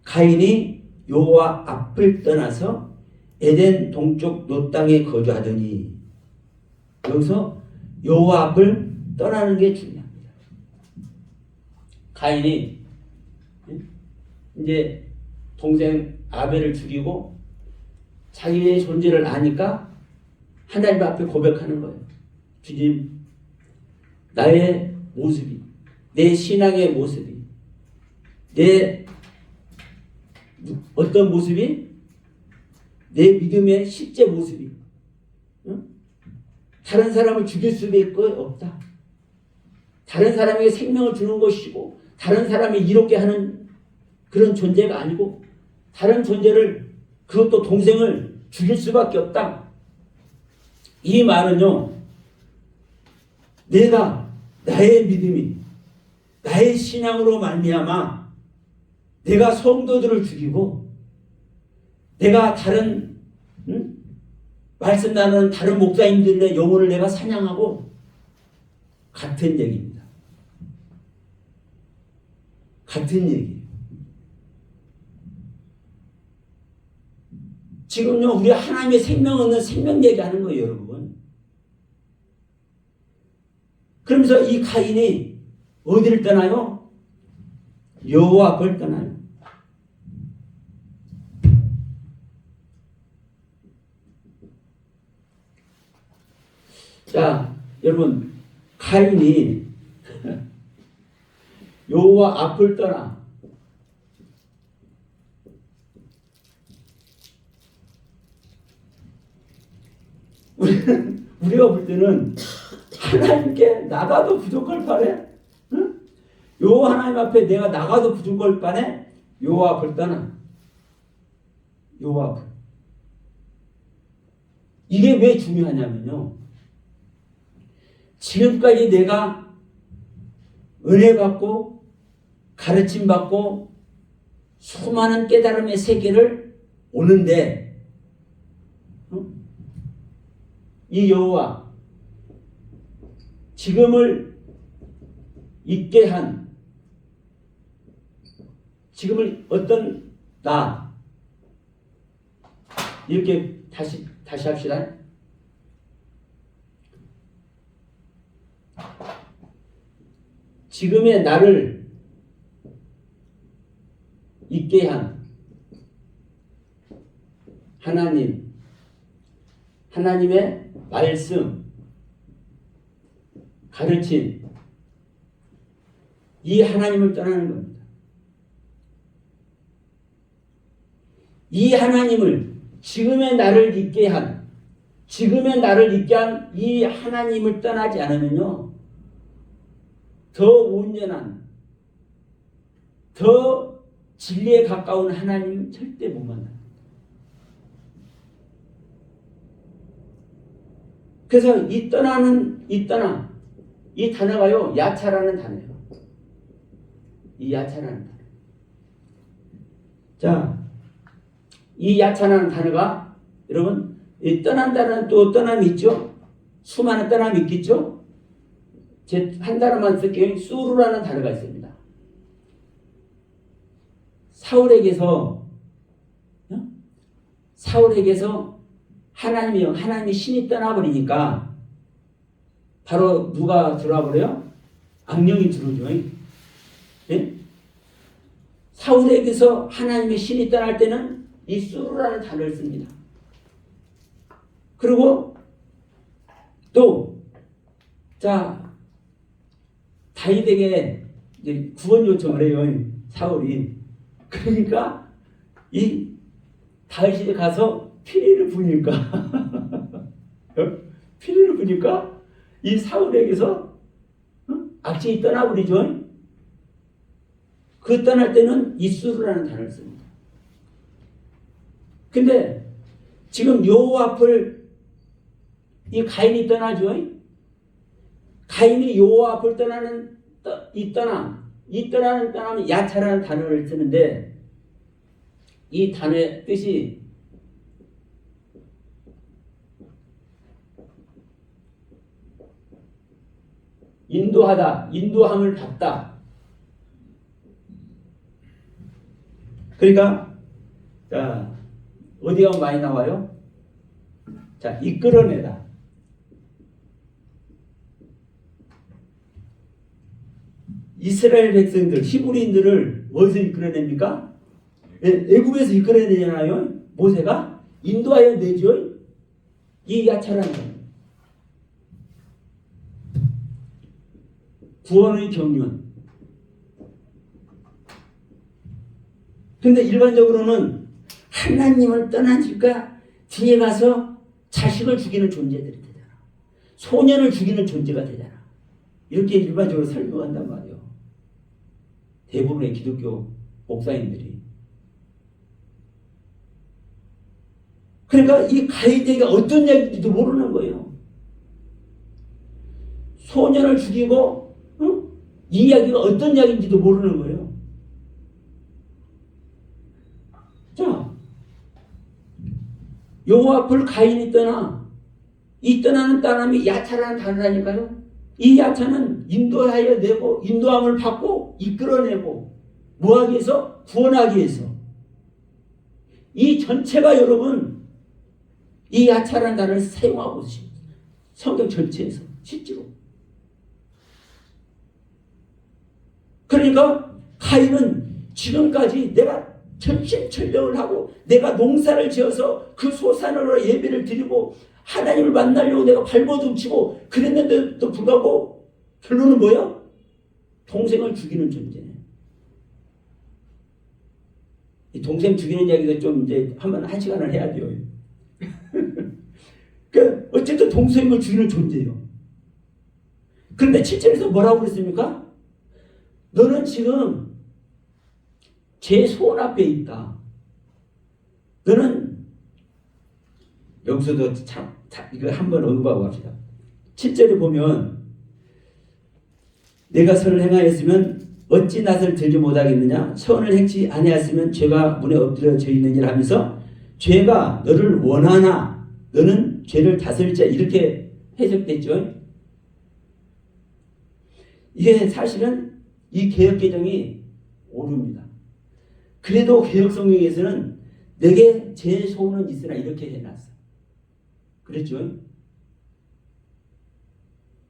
[SPEAKER 1] 가인이 여호와 앞을 떠나서 에덴 동쪽 롯 땅에 거주하더니, 여기서 여호와 앞을 떠나는 게 중요합니다. 가인이 이제 동생 아벨을 죽이고 자기의 존재를 아니까 하나님 앞에 고백하는 거예요. 주님, 나의 모습이, 내 신앙의 모습이, 내 어떤 모습이, 내 믿음의 실제 모습이, 응? 다른 사람을 죽일 수밖에 없다. 다른 사람에게 생명을 주는 것이고 다른 사람이 이롭게 하는 그런 존재가 아니고 다른 존재를, 그것도 동생을 죽일 수밖에 없다. 이 말은요, 내가 나의 믿음이, 나의 신앙으로 말미암아 내가 성도들을 죽이고 내가 다른 말씀 나누는 다른 목사님들의 영혼을 내가 사냥하고 같은 얘기입니다. 같은 얘기예요. 지금요, 우리 하나님의 생명 얻는 생명 얘기하는 거예요, 여러분. 그러면서 이 가인이 어디를 떠나요? 여호와 앞을 떠나요. 자, 여러분, 가인이 여호와 앞을 떠나 우리가 볼 때는 하나님께 나가도 부족할 판에, 응? 여호와 하나님 앞에 내가 나가도 부족할 판에 여호와 앞을 떠나. 여호와 앞을. 이게 왜 중요하냐면요, 지금까지 내가 은혜 받고 가르침 받고 수많은 깨달음의 세계를 오는데, 이 여호와, 지금을 있게 한 지금을 어떤 나 이렇게 다시 합시다. 지금의 나를 있게 한 하나님의 말씀, 가르침, 이 하나님을 떠나는 겁니다. 이 하나님을 지금의 나를 있게 한 이 하나님을 떠나지 않으면요, 더 온전한, 더 진리에 가까운 하나님 절대 못 만납니다. 그래서 이 단어가요, 야차라는 단어예요. 이 야차라는 단어. 자, 이 야차라는 단어가 여러분, 이 떠난다는 또 떠남이 있죠. 수많은 떠남이 있겠죠. 한 단어만 쓸게요. 수루라는 단어가 있습니다. 사울에게서 하나님이 신이 떠나버리니까 바로 누가 들어와 버려요? 악령이 들어오죠. 예? 사울에게서 하나님의 신이 떠날 때는 이 수루라는 단어를 씁니다. 그리고 또 다윗에게 이제 구원 요청을 해요. 사울이. 그러니까 이 다윗이 가서 피리를 부니까 이 사울에게서 악진이 떠나버리죠. 그 떠날 때는 이수르라는 단어를 씁니다. 근데 지금 여호와 앞을 이 가인이 떠나죠. 가인이 여호와 앞을 떠나는 이 떠나는 떠남이 야차라는 단어를 쓰는데, 이 단어의 뜻이 인도하다, 인도함을 받다. 그러니까 어디가 많이 나와요? 이끌어내다. 이스라엘 백성들, 히브리인들을 어디서 이끌어냅니까? 애굽에서 이끌어내잖아요. 모세가 인도하여 내죠. 이 야차라는 거예요. 구원의 경륜. 근데 일반적으로는 하나님을 떠나니까 뒤에 가서 자식을 죽이는 존재들이 되잖아. 소년을 죽이는 존재가 되잖아. 이렇게 일반적으로 설명한단 말이에요. 대부분의 기독교 목사님들이. 그러니까 이 가이드가 어떤 이야기인지도 모르는 거예요. 소년을 죽이고 이 이야기가 어떤 이야기인지도 모르는 거예요. 자, 여호와 앞을 가인이 떠나, 이 떠나는 떠남이 야차라는 단어라니까요. 이 야차는 인도하여 내고, 인도함을 받고 이끌어내고, 뭐하기 위해서? 구원하기 위해서. 이 전체가 여러분 이 야차라는 단어를 사용하고 있습니다. 성경 전체에서 실제로. 그러니까 가인은 지금까지 내가 전심전력을 하고 내가 농사를 지어서 그 소산으로 예배를 드리고 하나님을 만나려고 내가 발버둥치고 그랬는데도 불구하고 결론은 뭐야? 동생을 죽이는 존재네. 이 동생 죽이는 이야기도 좀 이제 한 시간을 해야죠. 그 어쨌든 동생을 죽이는 존재예요. 그런데 7절에서 뭐라고 그랬습니까? 너는 지금 제 손 앞에 있다. 너는 여기서도 이거 한번 언급하고 갑시다. 7절에 보면 내가 선을 행하였으면 어찌 낯을 들지 못하겠느냐? 선을 행치 아니하였으면 죄가 문에 엎드려져 있느니라 하면서 죄가 너를 원하나 너는 죄를 다스릴자 이렇게 해석됐죠. 이게 사실은 이 개혁개정이 옳습니다. 그래도 개혁성경에서는 내게 제 소원은 있으나 이렇게 해놨어. 그랬죠?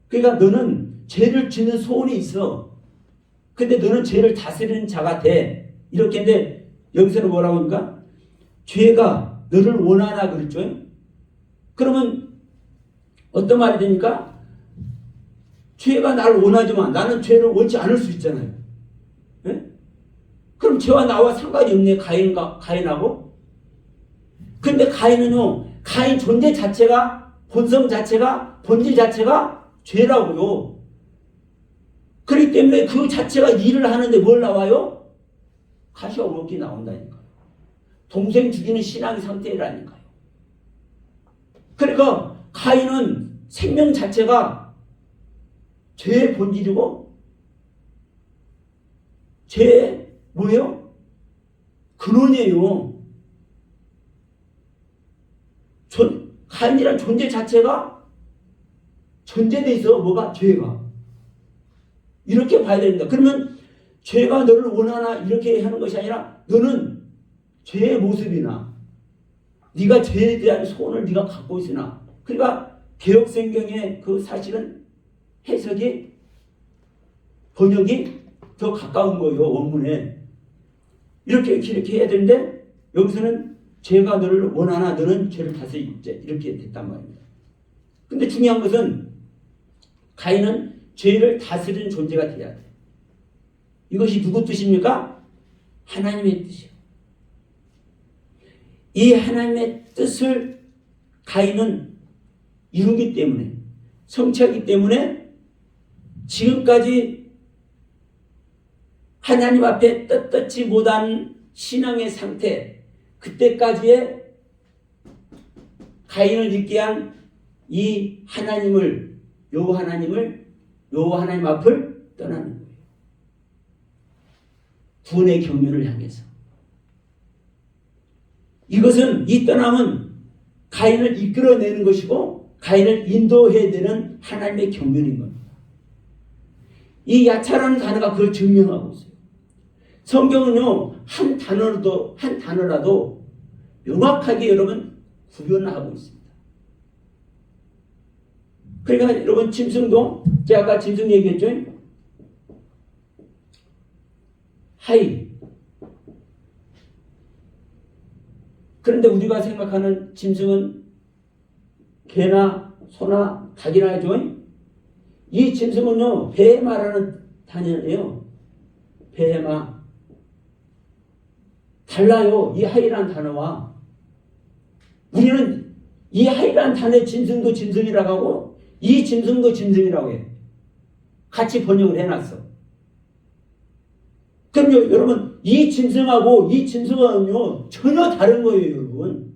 [SPEAKER 1] 그러니까 너는 죄를 짓는 소원이 있어. 근데 너는 죄를 다스리는 자가 돼. 이렇게 했는데 여기서는 뭐라고 하니까 죄가 너를 원하나 그랬죠? 그러면 어떤 말이 되니까 죄가 나를 원하지만 나는 죄를 원치 않을 수 있잖아요. 예? 그럼 죄와 나와 상관이 없네. 가인하고. 근데 가인은요, 가인 존재 자체가, 본성 자체가, 본질 자체가 죄라고요. 그렇기 때문에 그 자체가 일을 하는데 뭘 나와요? 가시오먹기 나온다니까요. 동생 죽이는 신앙의 상태라니까요. 그러니까 가인은 생명 자체가 죄의 본질이고 죄의 뭐예요? 근원이에요. 가인이란 존재 자체가 전제돼 있어. 뭐가? 죄가. 이렇게 봐야 됩니다. 그러면 죄가 너를 원하나 이렇게 하는 것이 아니라 너는 죄의 모습이나 네가 죄에 대한 소원을 네가 갖고 있으나, 그러니까 개혁성경의 그 사실은 해석이 번역이 더 가까운 거예요. 원문에 이렇게 해야 되는데 여기서는 죄가 너를 원하나 너는 죄를 다스리자 이렇게 됐단 말입니다. 근데 중요한 것은 가인은 죄를 다스리는 존재가 돼야 돼. 이것이 누구 뜻입니까? 하나님의 뜻이요. 이 하나님의 뜻을 가인은 이루기 때문에, 성취하기 때문에 지금까지 하나님 앞에 떳떳지 못한 신앙의 상태, 그때까지의 가인을 있게 한 이 하나님을, 요 하나님 앞을 떠나는 거예요. 구원의 경륜을 향해서. 이것은, 이 떠남은 가인을 이끌어내는 것이고 가인을 인도해야 되는 하나님의 경륜인 겁니다. 이 야차라는 단어가 그걸 증명하고 있어요. 성경은요, 한 단어라도 명확하게 여러분 구별하고 있습니다. 그러니까 여러분 짐승도, 제가 아까 짐승 얘기했죠? 하이. 그런데 우리가 생각하는 짐승은 개나 소나 닭이나 하죠? 이 짐승은요, 베헤마라는 단어예요. 베헤마. 달라요. 이 하이라는 단어와. 우리는 이 하이라는 단어의 짐승도 짐승이라고 하고 이 짐승도 짐승이라고 해요. 같이 번역을 해놨어. 그럼요, 여러분, 이 짐승하고 이 짐승은요, 전혀 다른 거예요, 여러분.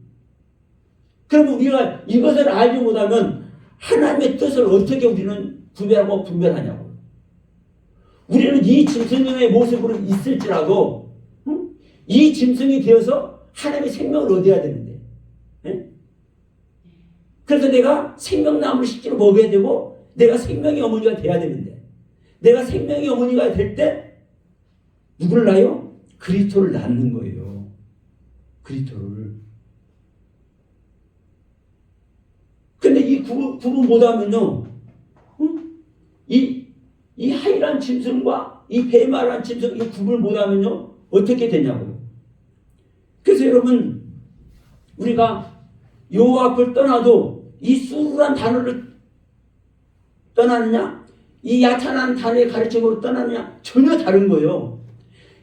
[SPEAKER 1] 그러면 우리가 이것을 알지 못하면 하나님의 뜻을 어떻게 우리는 구별하고 분별하냐고. 우리는 이 짐승의 모습으로 있을지라도, 이 짐승이 되어서 하나님의 생명을 얻어야 되는데. 예? 그래서 내가 생명나무를 실제로 먹어야 되고, 내가 생명의 어머니가 돼야 되는데, 내가 생명의 어머니가 될 때, 누구를 낳아요? 그리스도를 낳는 거예요. 그리스도를. 근데 이 구분 못하면요, 이 하이란 짐승과 이 베마란 짐승, 이 구분을 못하면요, 어떻게 되냐고요. 그래서 여러분, 우리가 요 앞을 떠나도 이 수르란 단어를 떠나느냐, 이 야찬한 단어의 가르침으로 떠나느냐, 전혀 다른 거예요.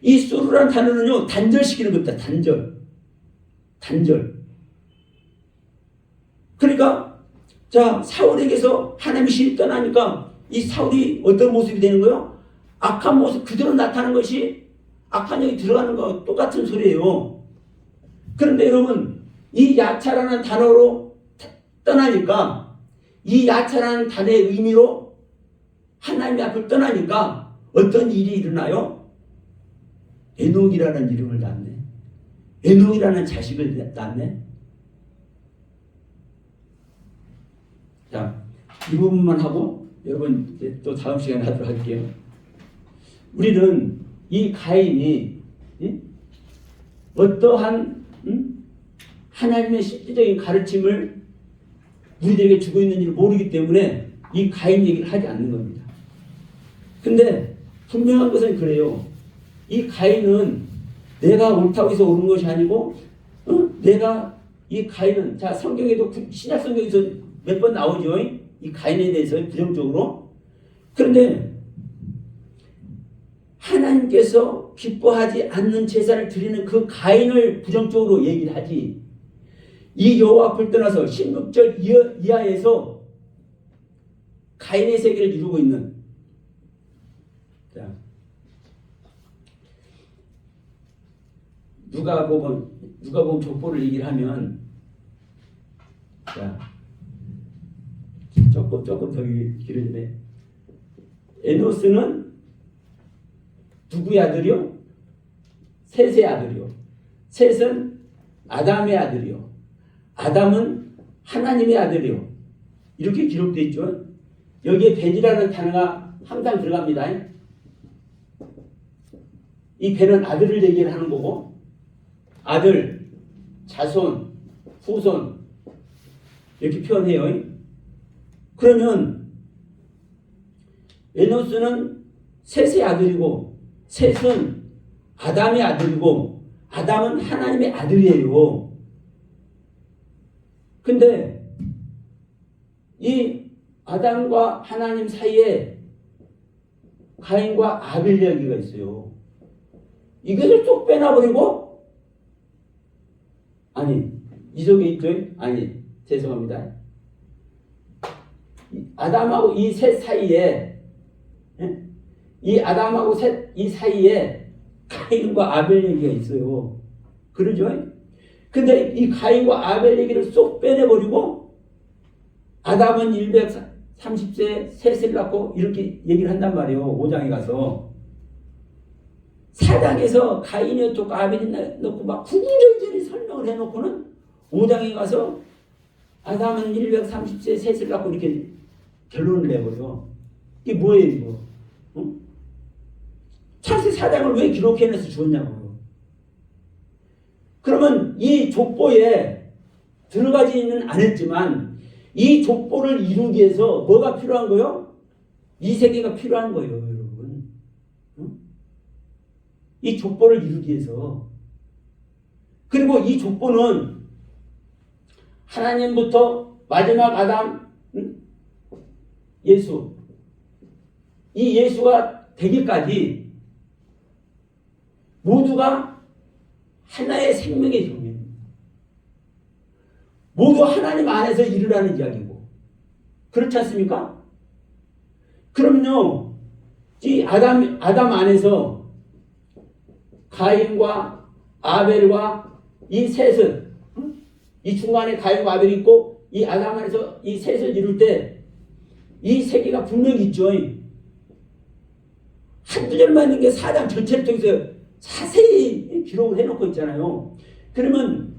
[SPEAKER 1] 이 수르란 단어는요, 단절시키는 겁니다. 단절. 그러니까, 자, 사울에게서 하나님의 신이 떠나니까 이 사울이 어떤 모습이 되는 거예요? 악한 모습 그대로 나타나는 것이 악한 영이 들어가는 거 똑같은 소리예요. 그런데 여러분, 이 야차라는 단어로 떠나니까, 이 야차라는 단어의 의미로 하나님의 앞을 떠나니까 어떤 일이 일어나요? 에녹이라는 이름을 낳네. 에녹이라는 자식을 낳네. 자, 이 부분만 하고 여러분 이제 또 다음 시간에 하도록 할게요. 우리는 이 가인이 어떠한 하나님의 실질적인 가르침을 우리들에게 주고 있는지를 모르기 때문에 이 가인 얘기를 하지 않는 겁니다. 근데 분명한 것은 그래요. 이 가인은 내가 옳다고 해서 옳은 것이 아니고 내가 이 가인은 자 성경에도 신약 성경에서 몇 번 나오죠. 이 가인에 대해서 부정적으로. 그런데 하나님께서 기뻐하지 않는 제사를 드리는 그 가인을 부정적으로 얘기를 하지. 이 여호와 앞을 떠나서 16절 이하에서 가인의 세계를 이루고 있는 자, 누가복음 족보를 얘기를 하면 자, 조금 더 길어지네. 에노스는 누구의 아들이요? 셋의 아들이요. 셋은 아담의 아들이요. 아담은 하나님의 아들이요. 이렇게 기록되어 있죠. 여기에 벤이라는 단어가 항상 들어갑니다. 이 벤은 아들을 얘기를 하는 거고 아들, 자손, 후손 이렇게 표현해요. 그러면 에노스는 셋의 아들이고 셋은 아담의 아들이고 아담은 하나님의 아들이에요. 근데 이 아담과 하나님 사이에 가인과 아벨 이야기가 있어요. 이것을 쏙 빼놔버리고 아니 이 속에 있죠? 아니 죄송합니다. 아담하고 이 셋 사이에 이 아담하고 셋 이 사이에 가인과 아벨 얘기가 있어요. 그러죠? 근데 이 가인과 아벨 얘기를 쏙 빼내버리고 아담은 130세 셋을 낳고 이렇게 얘기를 한단 말이에요. 5장에 가서 4장에서 가인이 어쩌고 아벨이 넣고 막 구구절절히 설명을 해놓고는 5장에 가서 아담은 130세 셋을 낳고 이렇게 결론을 내버려. 이게 뭐예요 이거? 창세기 4장을 왜 기록해내서 주었냐고요. 그러면 이 족보에 들어가지는 않았지만 이 족보를 이루기 위해서 뭐가 필요한 거요? 이 세계가 필요한 거예요 여러분. 이 족보를 이루기 위해서. 그리고 이 족보는 하나님부터 마지막 아담 예수 이 예수가 되기까지 모두가 하나의 생명의 종입니다. 모두 하나님 안에서 일어나는 이야기고 그렇지 않습니까? 그럼요 이 아담 안에서 가인과 아벨과 이 셋은 이 중간에 가인과 아벨이 있고 이 아담 안에서 이 셋을 이룰 때 이 세계가 분명히 있죠. 한두 절만 있는 게 4장 전체를 통해서 자세히 기록을 해놓고 있잖아요. 그러면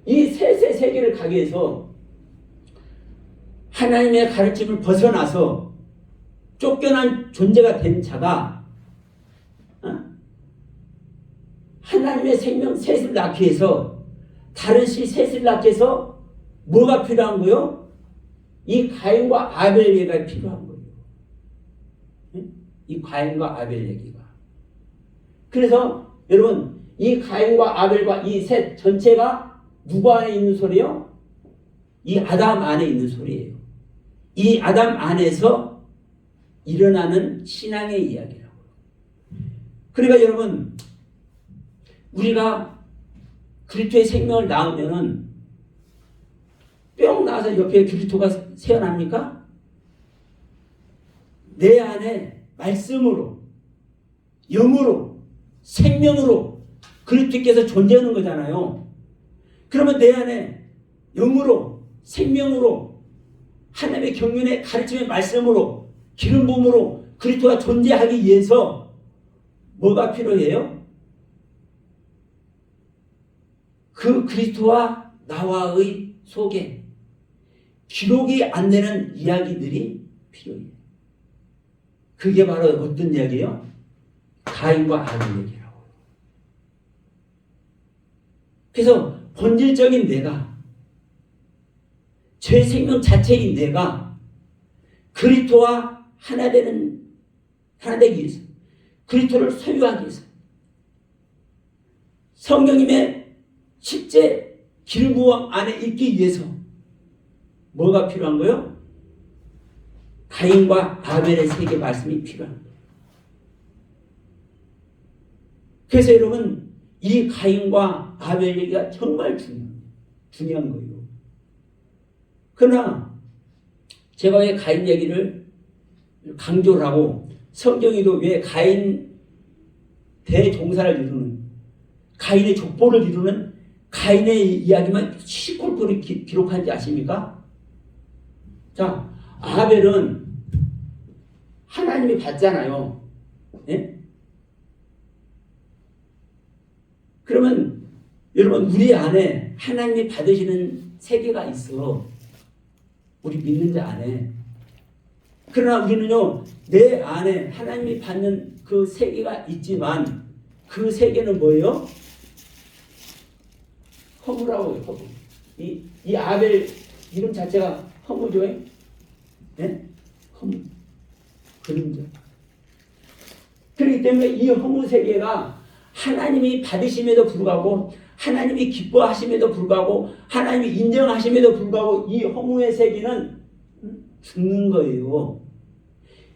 [SPEAKER 1] 이 셋의 세계를 가기 위해서 하나님의 가르침을 벗어나서 쫓겨난 존재가 된 자가 하나님의 생명 셋을 낳기 위해서 다른 씨 셋을 낳기 위해서 뭐가 필요한 거요? 이 가인과 아벨 얘기가 필요한 거예요. 이 가인과 아벨 얘기가. 그래서 여러분 이 가인과 아벨과 이 셋 전체가 누구 안에 있는 소리요? 이 아담 안에 있는 소리예요. 이 아담 안에서 일어나는 신앙의 이야기라고요. 그러니까 여러분 우리가 그리스도의 생명을 낳으면은 뿅 나와서 옆에 그리스도가 새어납니까? 내 안에 말씀으로 영으로 생명으로 그리스도께서 존재하는 거잖아요. 그러면 내 안에 영으로 생명으로 하나님의 경륜의 가르침의 말씀으로 기름 부음으로 그리스도가 존재하기 위해서 뭐가 필요해요? 그 그리스도와 나와의 속에 기록이 안 되는 이야기들이 필요해요. 그게 바로 어떤 이야기예요? 가인과 아벨 얘기라고. 그래서 본질적인 내가, 제 생명 자체인 내가 그리스도와 하나 되기 위해서, 그리스도를 소유하기 위해서, 성령님의 실제 길구원 안에 있기 위해서 뭐가 필요한 거예요? 가인과 아벨의 세계 말씀이 필요한 거예요. 그래서 여러분, 이 가인과 아벨 얘기가 정말 중요한 거예요. 그러나 제가 왜 가인 얘기를 강조를 하고, 성경에도 왜 가인 대종사를 이루는, 가인의 족보를 이루는 가인의 이야기만 시콜콜이 기록한지 아십니까? 자, 아벨은 하나님이 받잖아요. 예? 그러면 여러분, 우리 안에 하나님이 받으시는 세계가 있어. 우리 믿는 자 안에. 그러나 우리는요, 내 안에 하나님이 받는 그 세계가 있지만 그 세계는 뭐예요? 허무라고 해요. 허무. 이 아벨 이름 자체가 허무죠. 네? 허무. 그림자. 그렇기 때문에 이 허무 세계가 하나님이 받으심에도 불구하고, 하나님이 기뻐하심에도 불구하고, 하나님이 인정하심에도 불구하고 이 허무의 세계는 죽는 거예요.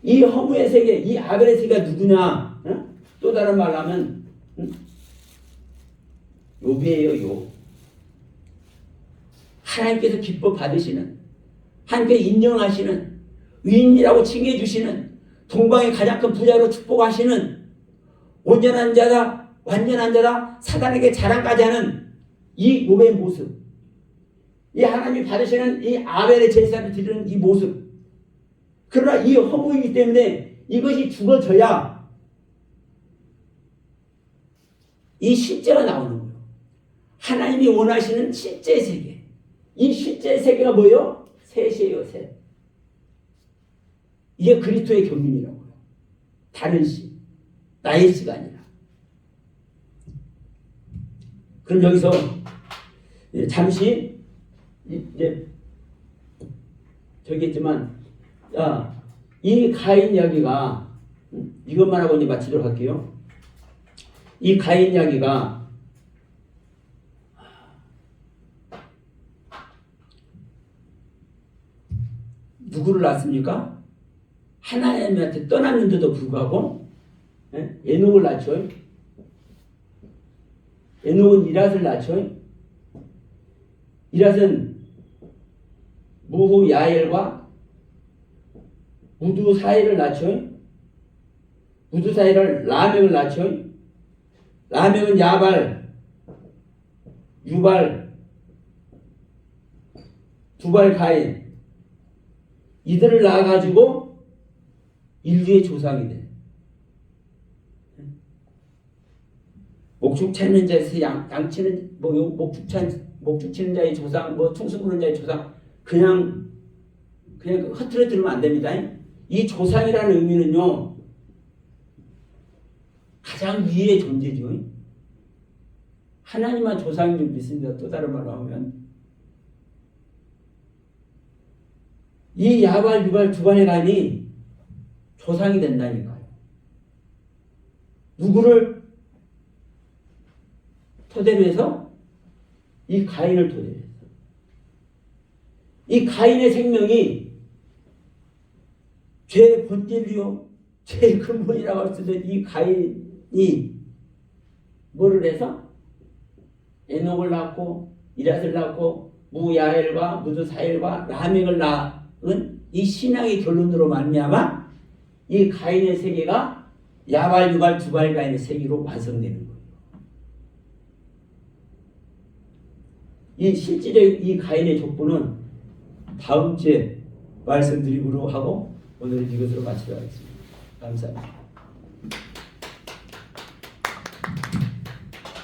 [SPEAKER 1] 이 허무의 세계, 이 아벨의 세계가 누구냐? 또 다른 말로 하면 욥이에요. 욥. 하나님께서 기뻐 받으시는, 하나님께서 인정하시는, 의인이라고 칭해 주시는, 동방의 가장 큰 부자로 축복하시는, 온전한 자다, 완전한 자다, 사단에게 자랑까지 하는 이 욥의 모습, 이 하나님이 받으시는 이 아벨의 제사를 드리는 이 모습. 그러나 이 허무이기 때문에 이것이 죽어져야 이 실제가 나오는 거예요. 하나님이 원하시는 실제 세계. 이 실제 세계가 뭐예요? 셋이에요, 셋. 이게 그리스도의 경륜이라고요. 다른 시, 나의 시가 아니라. 그럼 여기서 잠시 이제 저기 있지만, 자, 이 가인 이야기가, 이것만 하고 이제 마치도록 할게요. 이 가인 이야기가 누구를 낳습니까? 하나님한테 떠났는데도 불구하고 에녹을 낳죠. 에녹은 이랏을 낳죠. 이랏은 무후 야엘과 무두사엘을 낳죠. 무두사엘을 라멕을 낳죠. 라멕은 야발, 유발, 두발 가인, 이들을 낳아가지고 인류의 조상이 돼. 목축 찾는 자에서 양치는, 목축 치는 자의 조상, 충수 부는 자의 조상, 그냥 허투루 들으면 안 됩니다. 이 조상이라는 의미는요, 가장 위의 존재죠. 하나님만 조상인 줄 믿습니다. 또 다른 말로 하면, 이 야발, 유발, 두발의 간이 조상이 된다니까요. 누구를 토대로 해서? 이 가인을 토대로 해서. 이 가인의 생명이 죄의 본질이요, 죄의 근본이라고 할 수 있는 이 가인이 뭐를 해서? 에녹을 낳고, 이랏을 낳고, 무야엘과 무두사엘과 라멕을 낳은 이 신앙의 결론으로 말미암아 이 가인의 세계가 야발, 유발, 두발 가인의 세계로 완성되는 거예요. 이 실질의 이 가인의 족보는 다음 주에 말씀드리도록 하고 오늘은 이것으로 마치도록 하겠습니다. 감사합니다.